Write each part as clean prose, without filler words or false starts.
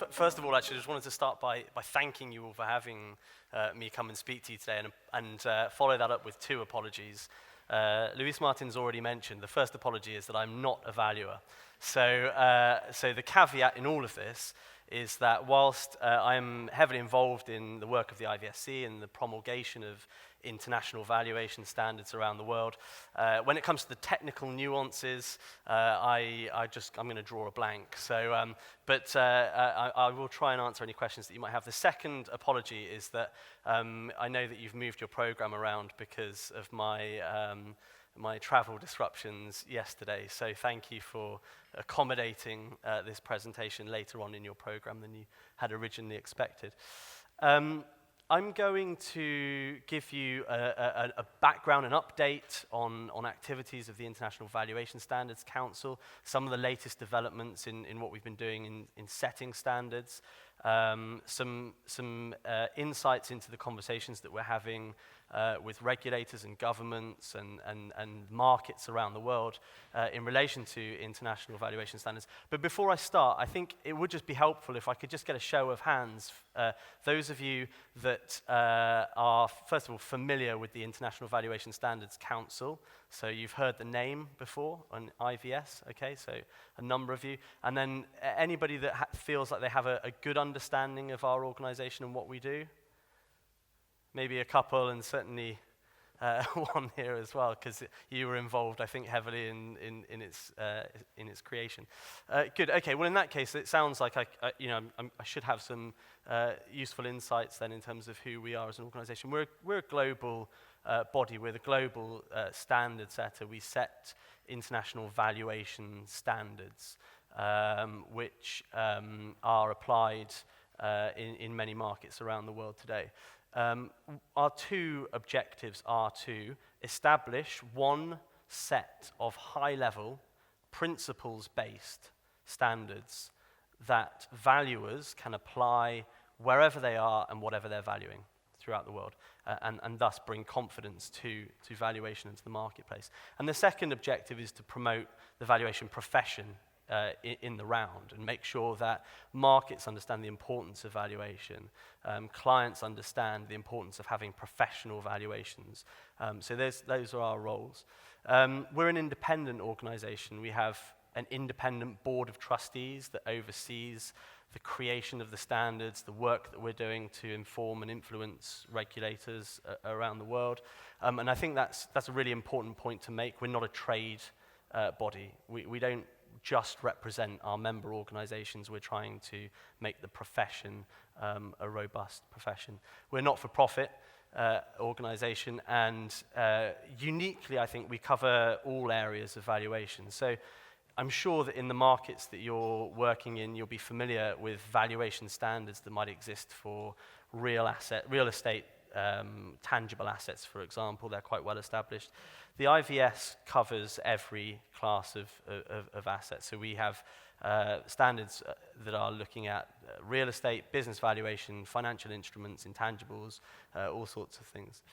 First of all, actually, I just wanted to start by thanking you all for having me come and speak to you today, and follow that up with two apologies. Luis Martin's already mentioned, the first apology is that I'm not a valuer. So the caveat in all of this is that whilst I'm heavily involved in the work of the IVSC and the promulgation of international valuation standards around the world, when it comes to the technical nuances, I'm going to draw a blank. So, but I will try and answer any questions that you might have. The second apology is that I know that you've moved your program around because of my travel disruptions yesterday. So thank you for accommodating this presentation later on in your program than you had originally expected. I'm going to give you a background, an update on activities of the International Valuation Standards Council, some of the latest developments in what we've been doing in setting standards, some insights into the conversations that we're having with regulators and governments and markets around the world in relation to international valuation standards. But before I start, I think it would just be helpful if I could just get a show of hands. Those of you that are, first of all, familiar with the International Valuation Standards Council. So you've heard the name before on IVS, okay, so a number of you. And then anybody that feels like they have a good understanding of our organization and what we do? Maybe a couple, and certainly one here as well, because you were involved, I think, heavily in its creation. Good. Okay. Well, in that case, it sounds like I should have some useful insights then in terms of who we are as an organisation. We're a global body. We're the global standard setter. We set international valuation standards, which are applied in many markets around the world today. Our two objectives are to establish one set of high-level, principles-based standards that valuers can apply wherever they are and whatever they're valuing throughout the world, and thus bring confidence to valuation into the marketplace. And the second objective is to promote the valuation profession in the round and make sure that markets understand the importance of valuation, clients understand the importance of having professional valuations. So those are our roles. We're an independent organization. We have an independent board of trustees that oversees the creation of the standards, the work that we're doing to inform and influence regulators around the world. And I think that's a really important point to make. We're not a trade body. We don't just represent our member organizations. We're trying to make the profession a robust profession. We're not for profit organization, and uniquely, I think we cover all areas of valuation. So I'm sure that in the markets that you're working in, you'll be familiar with valuation standards that might exist for real estate, tangible assets, for example. They're quite well established. The IVS covers every class of assets. So we have standards that are looking at real estate, business valuation, financial instruments, intangibles, all sorts of things.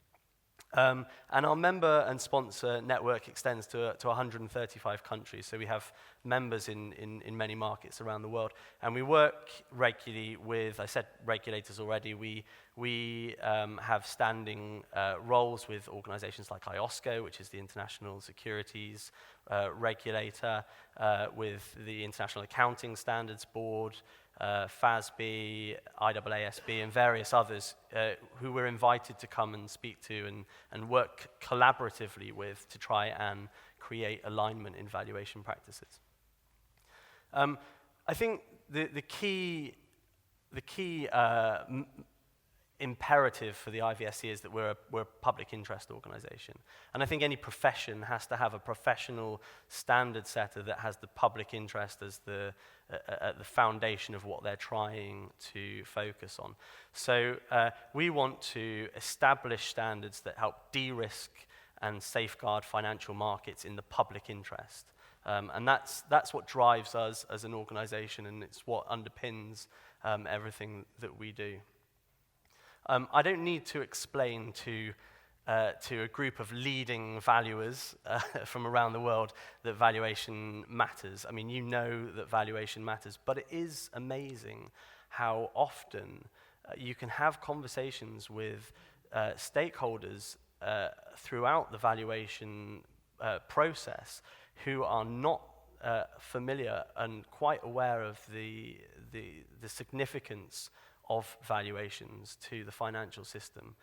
And our member and sponsor network extends to 135 countries. So we have members in many markets around the world. And we work regularly with, I said regulators already, we have standing roles with organizations like IOSCO, which is the International Securities Regulator, with the International Accounting Standards Board, FASB, IAASB, and various others who we're invited to come and speak to and work collaboratively with to try and create alignment in valuation practices. I think the key imperative for the IVSC is that we're a public interest organization. And I think any profession has to have a professional standard setter that has the public interest as at the foundation of what they're trying to focus on. So we want to establish standards that help de-risk and safeguard financial markets in the public interest. And that's what drives us as an organization, and it's what underpins everything that we do. I don't need to explain to to a group of leading valuers from around the world that valuation matters. I mean, you know that valuation matters, but it is amazing how often you can have conversations with stakeholders throughout the valuation process who are not familiar and quite aware of the significance of valuations to the financial system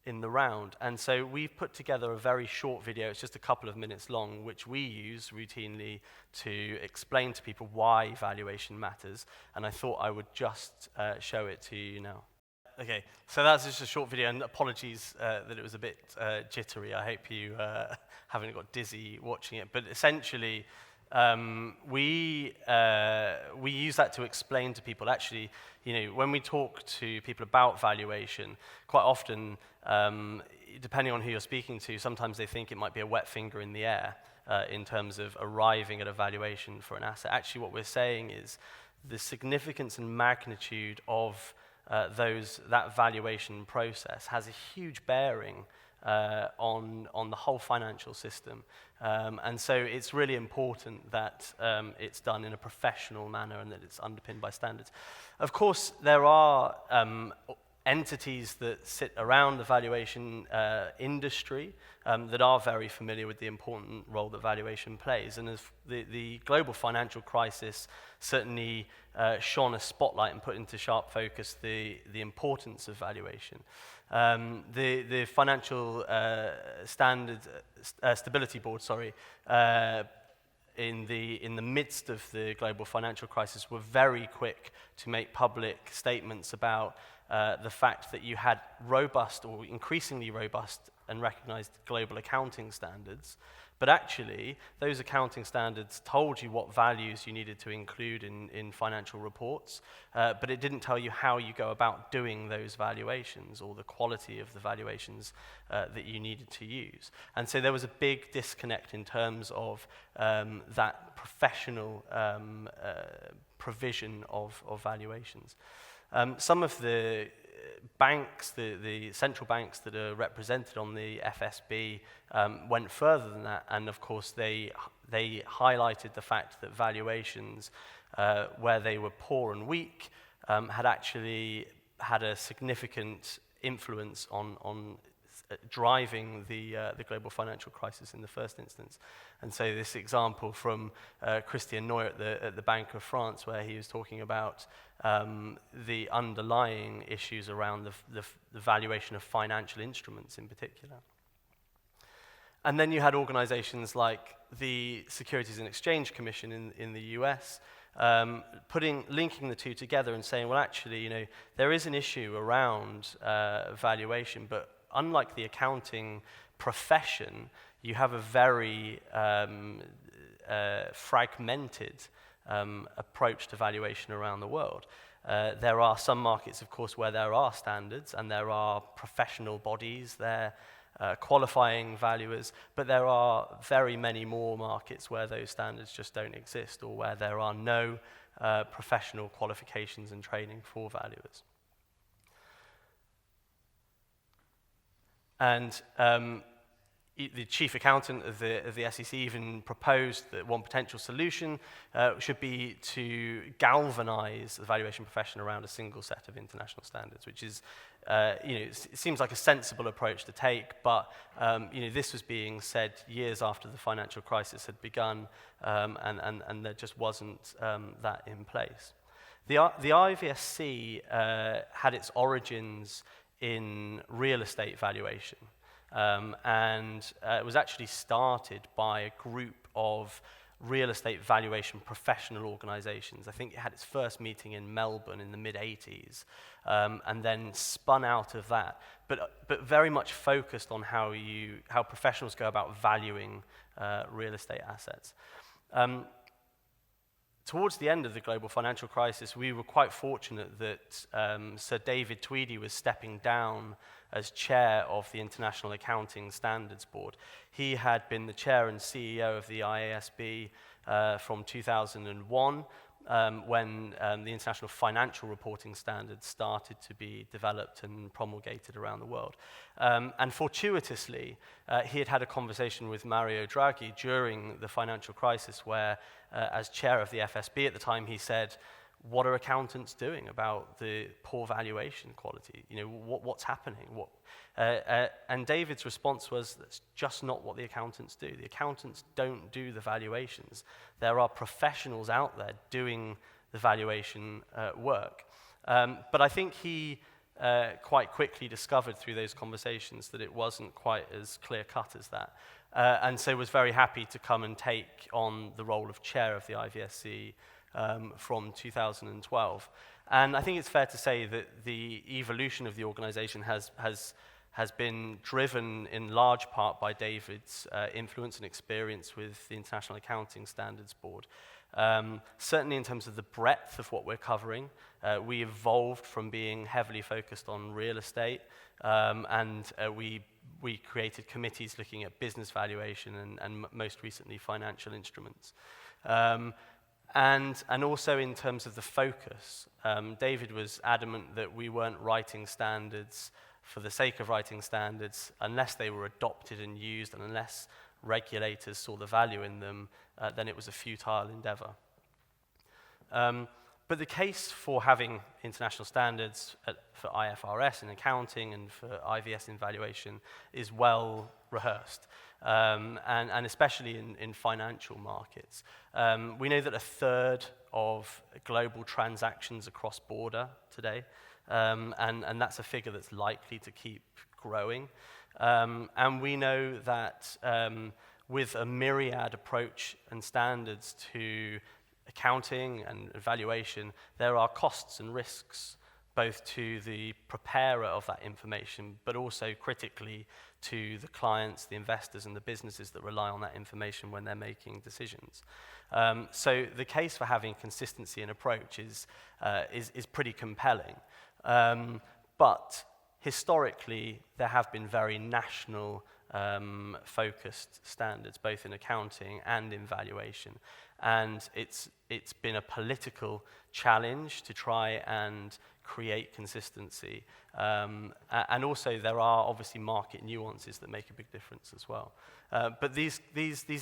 in the round. And so we've put together a very short video, it's just a couple of minutes long, which we use routinely to explain to people why valuation matters. And I thought I would just show it to you now. Okay, so that's just a short video, and apologies that it was a bit jittery. I hope you haven't got dizzy watching it. But essentially, we use that to explain to people, actually, when we talk to people about valuation, quite often, depending on who you're speaking to, sometimes they think it might be a wet finger in the air in terms of arriving at a valuation for an asset. Actually, what we're saying is the significance and magnitude of that valuation process has a huge bearing on the whole financial system. And so it's really important that it's done in a professional manner and that it's underpinned by standards. Of course, there are entities that sit around the valuation industry that are very familiar with the important role that valuation plays. And as the global financial crisis certainly shone a spotlight and put into sharp focus the importance of valuation. The Financial Stability Board, in the midst of the global financial crisis, were very quick to make public statements about the fact that you had robust or increasingly robust and recognized global accounting standards, but actually those accounting standards told you what values you needed to include in financial reports, but it didn't tell you how you go about doing those valuations or the quality of the valuations that you needed to use. And so there was a big disconnect in terms of that professional provision of valuations. Some of the banks, the central banks that are represented on the FSB went further than that, and of course they highlighted the fact that valuations, where they were poor and weak, had actually had a significant influence on driving the global financial crisis in the first instance. And so this example from Christian Noyer at the Bank of France, where he was talking about the underlying issues around the valuation of financial instruments in particular. And then you had organizations like the Securities and Exchange Commission in the US, linking the two together and saying, well, actually, there is an issue around valuation, but unlike the accounting profession, you have a very fragmented approach to valuation around the world. There are some markets, of course, where there are standards and there are professional bodies there qualifying valuers, but there are very many more markets where those standards just don't exist, or where there are no professional qualifications and training for valuers. And the chief accountant of the SEC even proposed that one potential solution should be to galvanize the valuation profession around a single set of international standards, which is, it seems like a sensible approach to take, but this was being said years after the financial crisis had begun, and there just wasn't that in place. The IVSC had its origins in real estate valuation. And it was actually started by a group of real estate valuation professional organizations. I think it had its first meeting in Melbourne in the mid-80s, and then spun out of that, but very much focused on how professionals go about valuing real estate assets. Towards the end of the global financial crisis, we were quite fortunate that Sir David Tweedy was stepping down as chair of the International Accounting Standards Board. He had been the chair and CEO of the IASB from 2001 when the international financial reporting standards started to be developed and promulgated around the world. And fortuitously, he had had a conversation with Mario Draghi during the financial crisis where, as chair of the FSB at the time, he said, what are accountants doing about the poor valuation quality? You know, what's happening? And David's response was, that's just not what the accountants do. The accountants don't do the valuations. There are professionals out there doing the valuation work. But I think he quite quickly discovered through those conversations that it wasn't quite as clear-cut as that. And so was very happy to come and take on the role of chair of the IVSC from 2012. And I think it's fair to say that the evolution of the organization has been driven in large part by David's influence and experience with the International Accounting Standards Board. Certainly in terms of the breadth of what we're covering, we evolved from being heavily focused on real estate, and we created committees looking at business valuation and most recently financial instruments. And also in terms of the focus, David was adamant that we weren't writing standards for the sake of writing standards unless they were adopted and used, and unless regulators saw the value in them, then it was a futile endeavor. But the case for having international standards for IFRS in accounting and for IVS in valuation is well rehearsed, and especially in financial markets. We know that a third of global transactions are cross-border today, and that's a figure that's likely to keep growing. And we know that with a myriad approach and standards to accounting and valuation, there are costs and risks both to the preparer of that information, but also critically to the clients, the investors, and the businesses that rely on that information when they're making decisions. So the case for having consistency in approach is pretty compelling. But historically, there have been very national focused standards, both in accounting and in valuation. And it's been a political challenge to try and create consistency. And also there are obviously market nuances that make a big difference as well. But these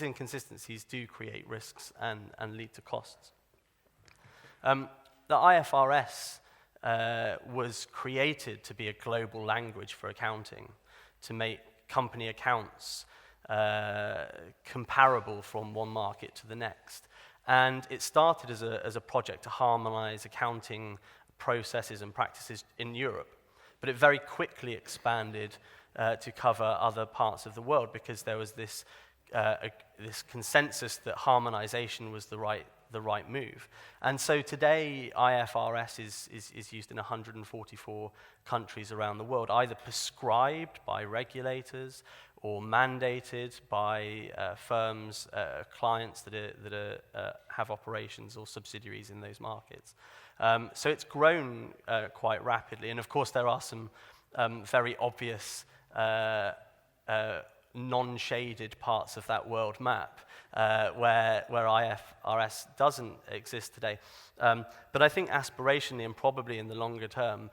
inconsistencies do create risks and lead to costs. The IFRS was created to be a global language for accounting, to make company accounts comparable from one market to the next. And it started as a project to harmonize accounting processes and practices in Europe. But it very quickly expanded to cover other parts of the world because there was this consensus that harmonization was the right move. And so today, IFRS is used in 144 countries around the world, either prescribed by regulators or mandated by firms, clients that have operations or subsidiaries in those markets. So it's grown quite rapidly. And of course, there are some very obvious non-shaded parts of that world map where IFRS doesn't exist today. But I think aspirationally and probably in the longer term,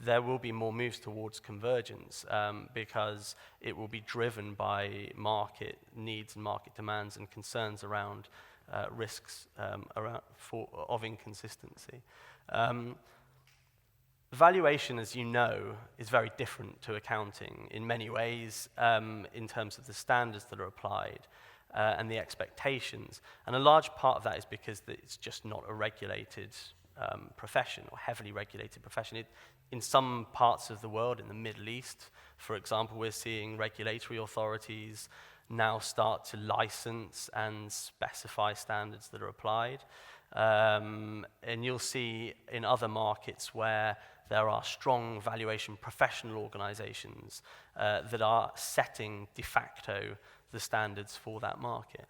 there will be more moves towards convergence because it will be driven by market needs and market demands and concerns around risks of inconsistency. Valuation, as you know, is very different to accounting in many ways in terms of the standards that are applied and the expectations. And a large part of that is because it's just not a regulated profession or heavily regulated profession. In some parts of the world, in the Middle East, for example, we're seeing regulatory authorities now start to license and specify standards that are applied. And you'll see in other markets where there are strong valuation professional organizations that are setting de facto the standards for that market.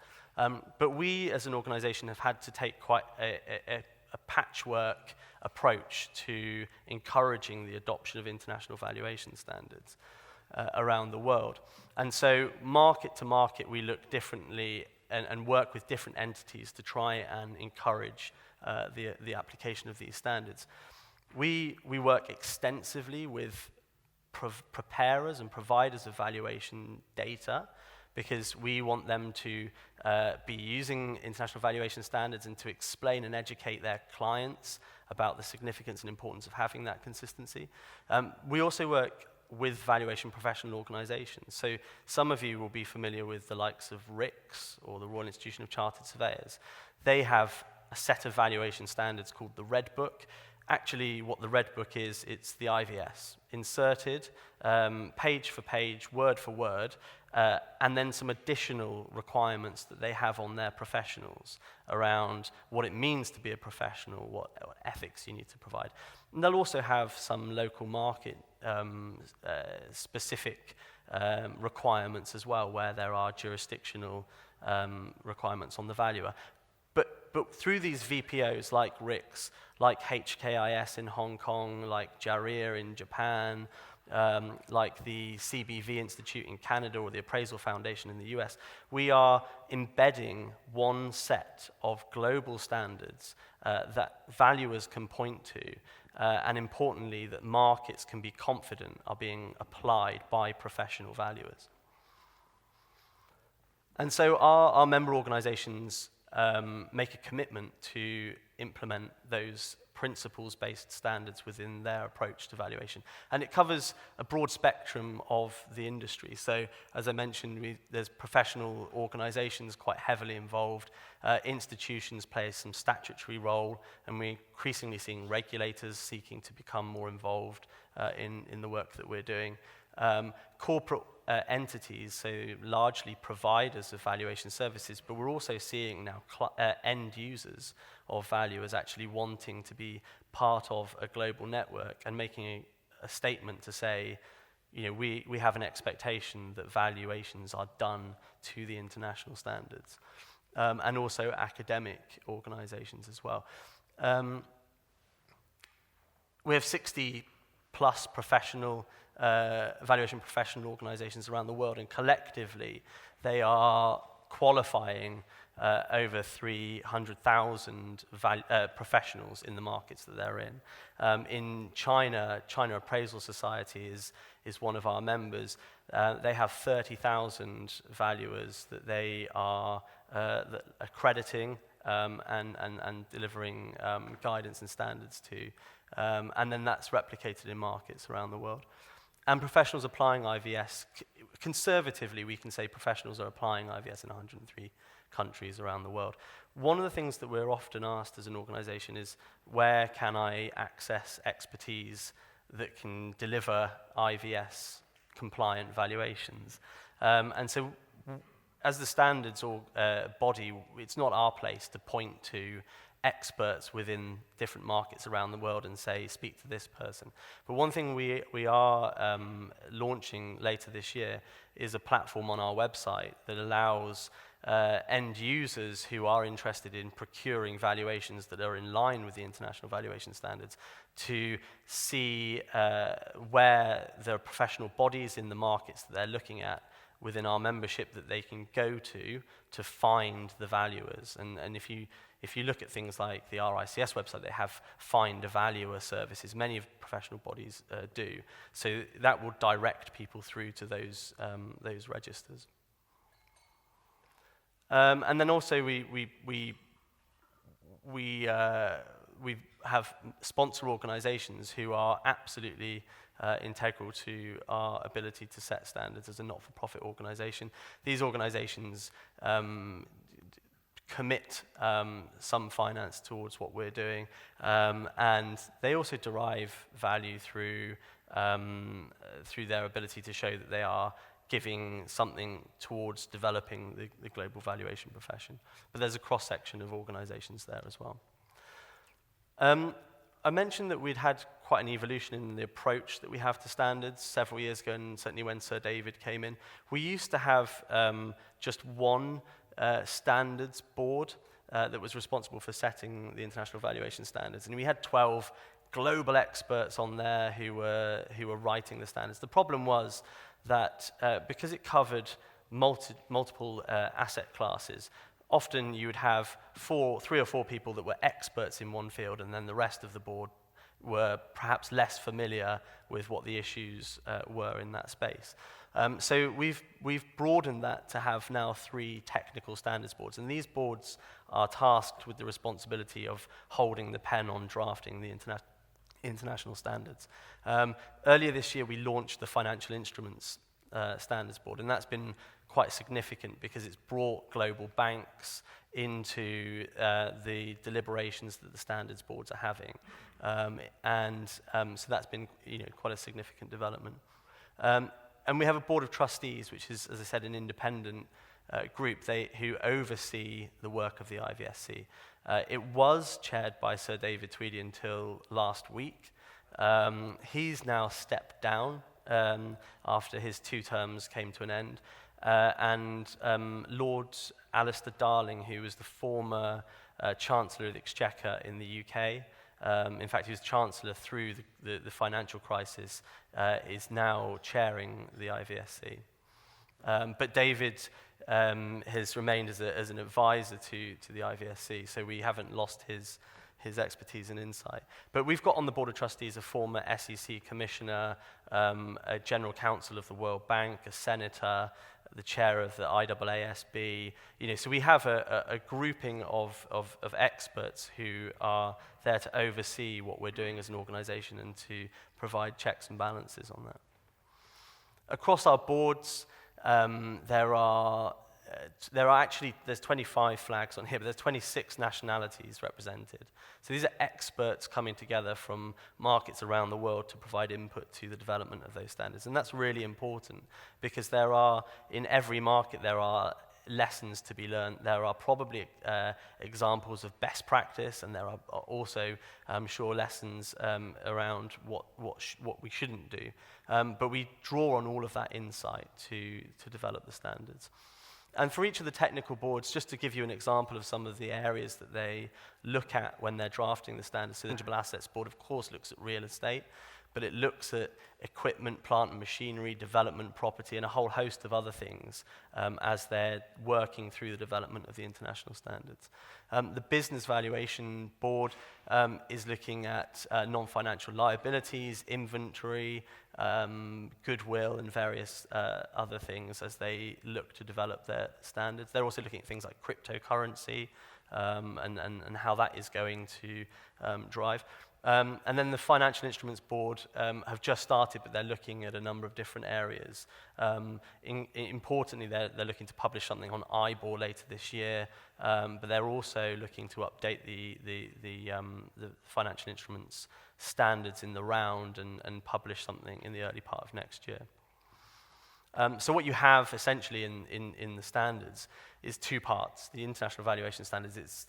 But we as an organization have had to take quite a patchwork approach to encouraging the adoption of international valuation standards around the world. And so market to market, we look differently and work with different entities to try and encourage the application of these standards. We work extensively with preparers and providers of valuation data, because we want them to be using international valuation standards and to explain and educate their clients about the significance and importance of having that consistency. We also work with valuation professional organizations. So some of you will be familiar with the likes of RICS or the Royal Institution of Chartered Surveyors. They have a set of valuation standards called the Red Book. Actually, what the Red Book is, it's the IVS, inserted page for page, word for word, and then some additional requirements that they have on their professionals around what it means to be a professional, what ethics you need to provide. And they'll also have some local market specific requirements as well, where there are jurisdictional requirements on the valuer. But through these VPOs like RICS, like HKIS in Hong Kong, like JARIA in Japan, like the CBV Institute in Canada or the Appraisal Foundation in the US, we are embedding one set of global standards that valuers can point to, and importantly, that markets can be confident are being applied by professional valuers. And so our member organizations make a commitment to implement those principles-based standards within their approach to valuation. And it covers a broad spectrum of the industry. So, as I mentioned, there's professional organizations quite heavily involved. Institutions play some statutory role, and we're increasingly seeing regulators seeking to become more involved in the work that we're doing. Corporate entities, so largely providers of valuation services, but we're also seeing now end users of valuers actually wanting to be part of a global network and making a statement to say, you know, we have an expectation that valuations are done to the international standards, and also academic organizations as well. We have 60 plus professional valuation professional organizations around the world, and collectively they are qualifying over 300,000 professionals in the markets that they're in. In China Appraisal Society is one of our members. They have 30,000 valuers that they are accrediting and delivering guidance and standards to. And then that's replicated in markets around the world. And professionals applying IVS, conservatively we can say professionals are applying IVS in 103 countries around the world. One of the things that we're often asked as an organization is, where can I access expertise that can deliver IVS compliant valuations? And so as the standards body, it's not our place to point to experts within different markets around the world and say, speak to this person. But one thing we are launching later this year is a platform on our website that allows end users who are interested in procuring valuations that are in line with the international valuation standards to see where there are professional bodies in the markets that they're looking at within our membership that they can go to find the valuers. And if you look at things like the RICS website, they have find a valuer services. Many of professional bodies do. So that will direct people through to those registers. And then also we have sponsor organizations who are absolutely integral to our ability to set standards as a not-for-profit organization. These organizations commit some finance towards what we're doing, and they also derive value through their ability to show that they are giving something towards developing the global valuation profession. But there's a cross-section of organizations there as well. I mentioned that we'd had quite an evolution in the approach that we have to standards several years ago, and certainly when Sir David came in. We used to have just one standards board that was responsible for setting the international valuation standards, and we had 12 global experts on there who were writing the standards. The problem was that because it covered multiple asset classes, often you would have three or four people that were experts in one field, and then the rest of the board were perhaps less familiar with what the issues were in that space. So we've broadened that to have now 3 technical standards boards, and these boards are tasked with the responsibility of holding the pen on drafting the international standards. Earlier this year, we launched the Financial Instruments Standards Board, and that's been quite significant because it's brought global banks into the deliberations that the standards boards are having. So that's been quite a significant development. And we have a board of trustees, which is, as I said, an independent group who oversee the work of the IVSC. It was chaired by Sir David Tweedy until last week. He's now stepped down after his 2 terms came to an end. Lord Alistair Darling, who was the former Chancellor of the Exchequer in the UK, in fact, he was Chancellor through the financial crisis, is now chairing the IVSC. But David has remained as an advisor to the IVSC, so we haven't lost his expertise and insight. But we've got on the Board of Trustees a former SEC commissioner, a general counsel of the World Bank, a senator, the chair of the IAASB. So we have a grouping of experts who are there to oversee what we're doing as an organization and to provide checks and balances on that. Across our boards, there's 25 flags on here, but there's 26 nationalities represented. So these are experts coming together from markets around the world to provide input to the development of those standards. And that's really important because in every market, there are lessons to be learned. There are probably examples of best practice, and there are also, I'm sure, lessons around what we shouldn't do. But we draw on all of that insight to develop the standards. And for each of the technical boards, just to give you an example of some of the areas that they look at when they're drafting the standards, so the Intangible Assets Board, of course, looks at real estate, but it looks at equipment, plant and machinery, development, property, and a whole host of other things as they're working through the development of the international standards. The Business Valuation Board is looking at non-financial liabilities, inventory, goodwill, and various other things as they look to develop their standards. They're also looking at things like cryptocurrency and how that is going to drive. And then the Financial Instruments Board have just started, but they're looking at a number of different areas. Importantly, they're looking to publish something on IBOR later this year, but they're also looking to update the financial instruments standards in the round and publish something in the early part of next year. So what you have essentially in the standards is 2 parts. The international valuation standards,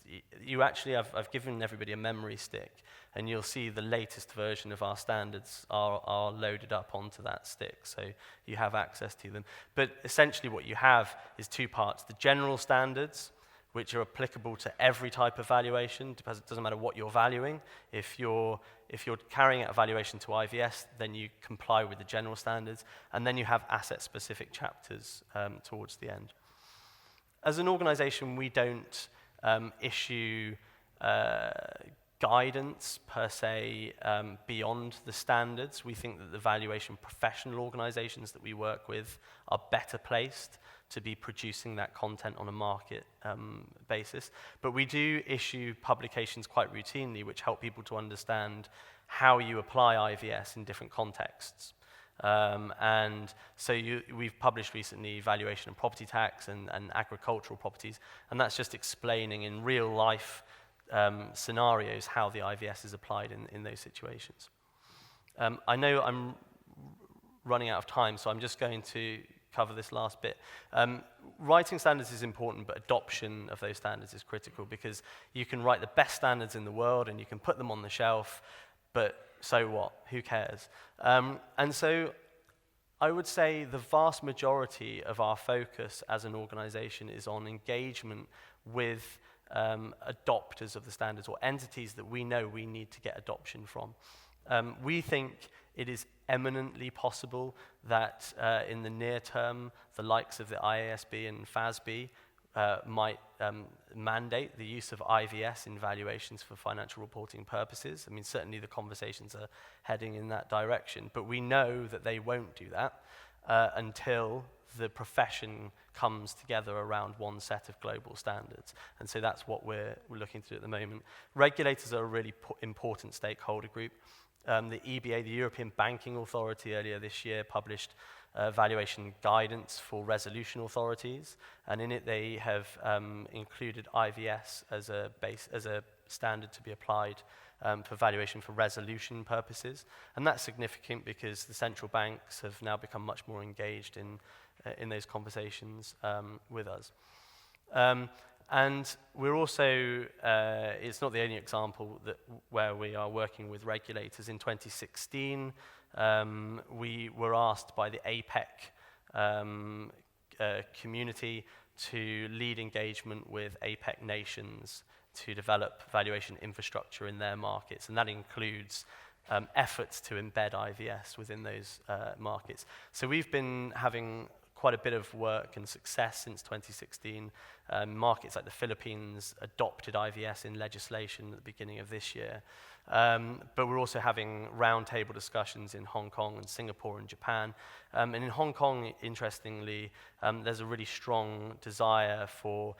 I've given everybody a memory stick, and you'll see the latest version of our standards are loaded up onto that stick, so you have access to them. But essentially what you have is 2 parts. The general standards, which are applicable to every type of valuation. It doesn't matter what you're valuing. If you're carrying out a valuation to IVS, then you comply with the general standards, and then you have asset-specific chapters towards the end. As an organization, we don't issue guidance per se beyond the standards. We think that the valuation professional organizations that we work with are better placed to be producing that content on a market basis. But we do issue publications quite routinely which help people to understand how you apply IVS in different contexts. And so we've published recently valuation and property tax and agricultural properties, and that's just explaining in real life scenarios how the IVS is applied in those situations. I know I'm running out of time, so I'm just going to cover this last bit. Writing standards is important, but adoption of those standards is critical, because you can write the best standards in the world and you can put them on the shelf, but so what? Who cares? And so I would say the vast majority of our focus as an organization is on engagement with adopters of the standards, or entities that we know we need to get adoption from. We think it is eminently possible that in the near term, the likes of the IASB and FASB might mandate the use of IVS in valuations for financial reporting purposes. I mean, certainly the conversations are heading in that direction, but we know that they won't do that until the profession comes together around one set of global standards. And so that's what we're looking to do at the moment. Regulators are a really important stakeholder group. The EBA, the European Banking Authority, earlier this year published valuation guidance for resolution authorities, and in it they have included IVS as a standard to be applied for valuation for resolution purposes. And that's significant because the central banks have now become much more engaged in those conversations with us. And we're also, it's not the only example where we are working with regulators. In 2016, we were asked by the APEC community to lead engagement with APEC nations to develop valuation infrastructure in their markets, and that includes efforts to embed IVS within those markets. So we've been having quite a bit of work and success since 2016. Markets like the Philippines adopted IVS in legislation at the beginning of this year. But we're also having roundtable discussions in Hong Kong and Singapore and Japan. And in Hong Kong, interestingly, there's a really strong desire for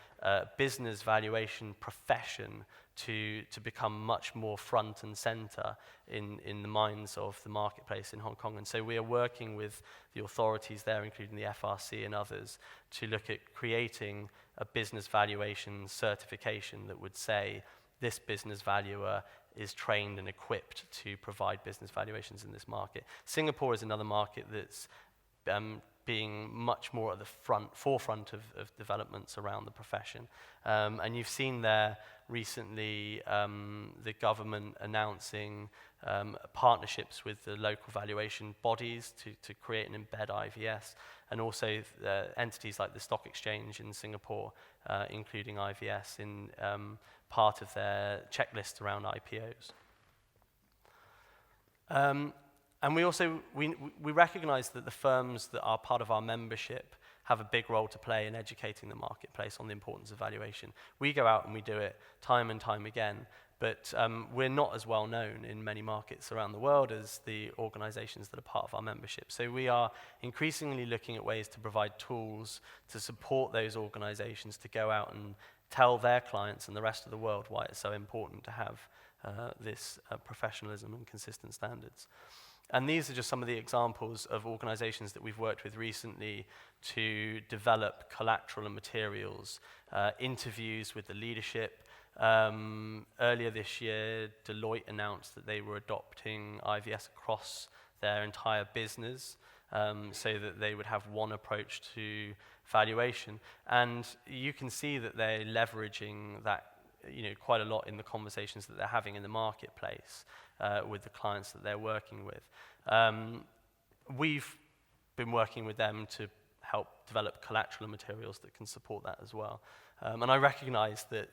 business valuation profession to become much more front and center in the minds of the marketplace in Hong Kong. And so we are working with the authorities there, including the FRC and others, to look at creating a business valuation certification that would say this business valuer is trained and equipped to provide business valuations in this market. Singapore is another market that's being much more at the forefront of developments around the profession. And you've seen there recently the government announcing partnerships with the local valuation bodies to create and embed IVS, and also entities like the Stock Exchange in Singapore, including IVS in part of their checklist around IPOs. And we also we recognize that the firms that are part of our membership have a big role to play in educating the marketplace on the importance of valuation. We go out and we do it time and time again, but we're not as well known in many markets around the world as the organizations that are part of our membership. So we are increasingly looking at ways to provide tools to support those organizations to go out and tell their clients and the rest of the world why it's so important to have this professionalism and consistent standards. And these are just some of the examples of organizations that we've worked with recently to develop collateral and materials, interviews with the leadership. Earlier this year, Deloitte announced that they were adopting IVS across their entire business, so that they would have one approach to valuation. And you can see that they're leveraging that quite a lot in the conversations that they're having in the marketplace with the clients that they're working with. We've been working with them to help develop collateral materials that can support that as well. And I recognize that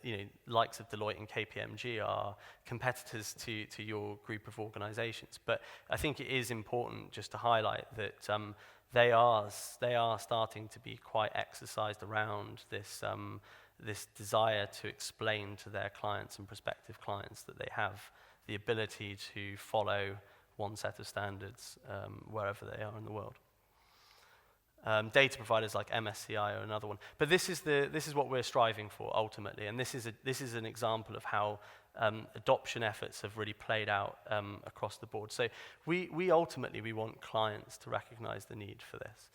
likes of Deloitte and KPMG are competitors to your group of organizations, but I think it is important just to highlight that they are starting to be quite exercised around this this desire to explain to their clients and prospective clients that they have the ability to follow one set of standards wherever they are in the world. Data providers like MSCI are another one, but this is what we're striving for ultimately, and this is an example of how adoption efforts have really played out across the board. So we ultimately want clients to recognize the need for this.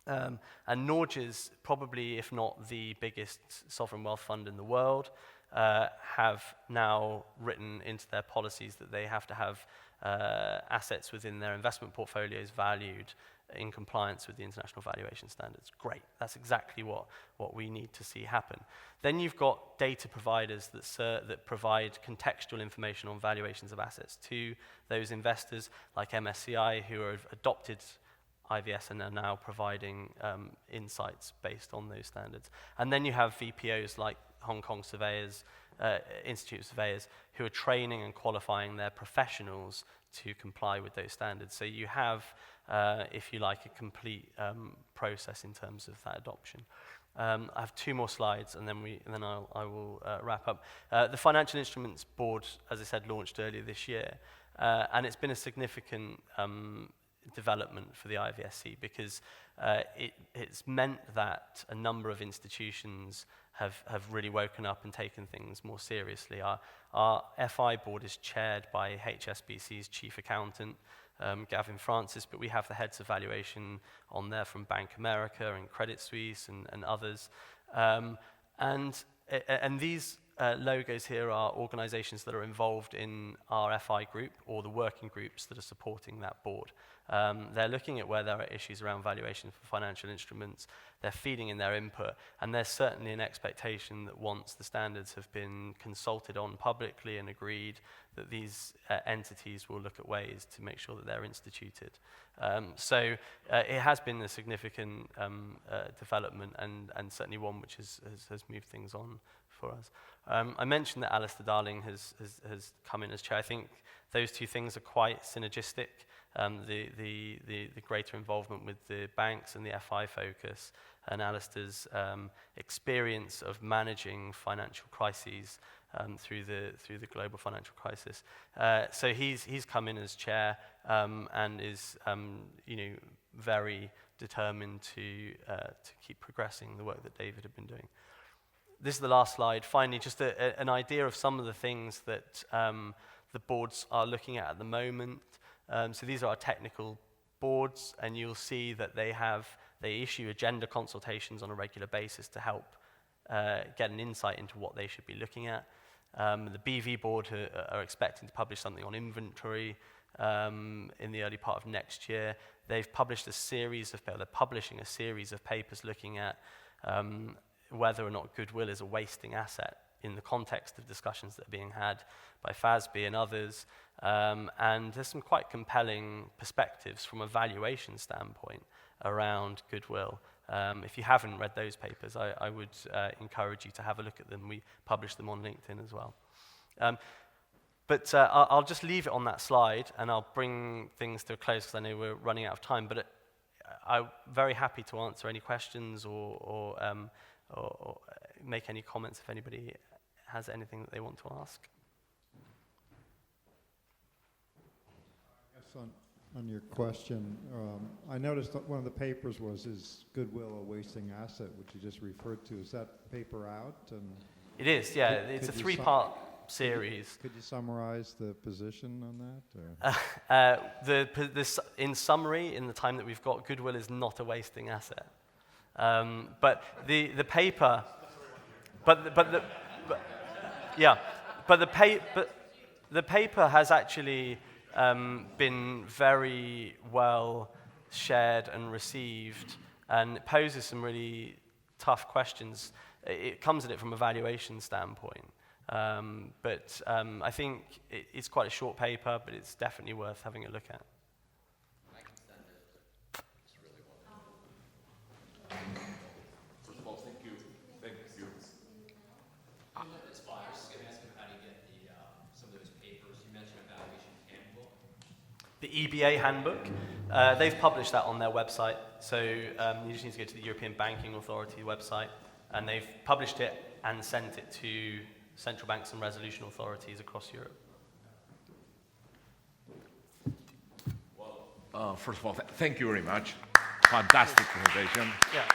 And Norges, probably if not the biggest sovereign wealth fund in the world, have now written into their policies that they have to have assets within their investment portfolios valued in compliance with the international valuation standards. Great, that's exactly what we need to see happen. Then you've got data providers that provide contextual information on valuations of assets to those investors, like MSCI, who have adopted IVS and are now providing insights based on those standards. And then you have VPOs like Hong Kong Surveyors, Institute of Surveyors, who are training and qualifying their professionals to comply with those standards. So you have, if you like, a complete process in terms of that adoption. I have 2 more slides, and then I will wrap up. The Financial Instruments Board, as I said, launched earlier this year, and it's been a significant development for the IVSC because it's meant that a number of institutions have really woken up and taken things more seriously. Our FI board is chaired by HSBC's chief accountant, Gavin Francis, but we have the heads of valuation on there from Bank America and Credit Suisse and others. And these logos here are organizations that are involved in our FI group or the working groups that are supporting that board. They're looking at where there are issues around valuation for financial instruments. They're feeding in their input, and there's certainly an expectation that once the standards have been consulted on publicly and agreed, that these entities will look at ways to make sure that they're instituted. So it has been a significant development and certainly one which has moved things on for us. I mentioned that Alistair Darling has come in as chair. I think those 2 things are quite synergistic. The greater involvement with the banks and the FI focus, and Alistair's experience of managing financial crises through the global financial crisis. So he's come in as chair and is very determined to keep progressing the work that David had been doing. This is the last slide. Finally, just an idea of some of the things that the boards are looking at the moment. So these are our technical boards, and you'll see that they issue agenda consultations on a regular basis to help get an insight into what they should be looking at. The BV board are expecting to publish something on inventory in the early part of next year. They're publishing a series of papers looking at whether or not goodwill is a wasting asset in the context of discussions that are being had by FASB and others. And there's some quite compelling perspectives from a valuation standpoint around goodwill. If you haven't read those papers, I would encourage you to have a look at them. We publish them on LinkedIn as well. But I'll just leave it on that slide, and I'll bring things to a close because I know we're running out of time. But I'm very happy to answer any questions or make any comments if anybody has anything that they want to ask. Yes, on your question, I noticed that one of the papers is goodwill a wasting asset, which you just referred to. Is that paper out? And it is, yeah. It's a 3-part series. Could you summarize the position on that? In summary, in the time that we've got, goodwill is not a wasting asset. But the paper, the paper has actually been very well shared and received, and it poses some really tough questions. It comes at it from a valuation standpoint. But I think it's quite a short paper, but it's definitely worth having a look at. I can send it. It's really well. First of all, thank you. Thank you. As far as I was going to ask you how to get some of those papers. You mentioned a valuation handbook. The EBA handbook, they've published that on their website. So you just need to go to the European Banking Authority website, and they've published it and sent it to central banks and resolution authorities across Europe. Well, first of all, thank you very much. Fantastic presentation. Yeah.